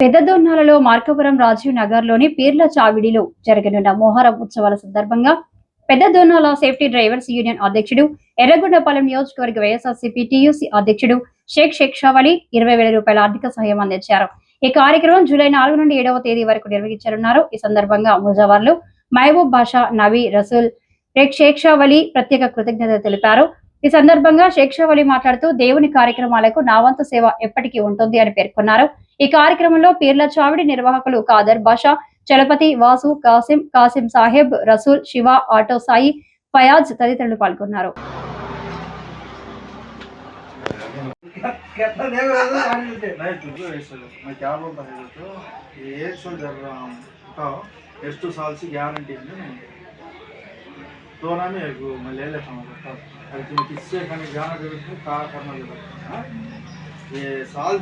పెద్దదొన్నాలలో మార్కపురం రాజీవ్ నగర్ లోని పీర్ల చావిడిలో జరగనున్న మొహరం ఉత్సవాల సందర్భంగా పెద్దదొన్నాల సేఫ్టీ డ్రైవర్స్ యూనియన్ అధ్యక్షుడు, ఎర్రగొండపాలెం నియోజకవర్గ వైఎస్ఆర్సీపీ టీయూసీ అధ్యక్షుడు షేక్ షావలి 20,000 రూపాయల ఆర్థిక సహాయం అందించారు. ఈ కార్యక్రమం జూలై 4 నుండి 7వ తేదీ వరకు నిర్వహించనున్నారు. ఈ సందర్భంగా ముజావర్లు మహబూబ్ బాషా, నవీ రసూల్, షేక్ షావలి ప్రత్యేక కృతజ్ఞతలు తెలిపారు. ఈ సందర్భంగా షేక్ షావలి మాట్లాడుతూ దేవుని కార్యక్రమాలకు నా వంతు సేవ ఎప్పటికీ ఉంటుంది అని పేర్కొన్నారు. ఈ కార్యక్రమంలో పీర్ల చావిడి నిర్వాహకులు ఖాదర్ బాషా, చలపతి, వాసు, కాసిం సాహెబ్, రసూల్, శివ, ఆటో సాయి, ఫయాజ్ తదితరులు పాల్గొన్నారు. दोनों में मैं ले लेता हूँ किससे जाना जरूरत है कहा करना जरूरत है ये साल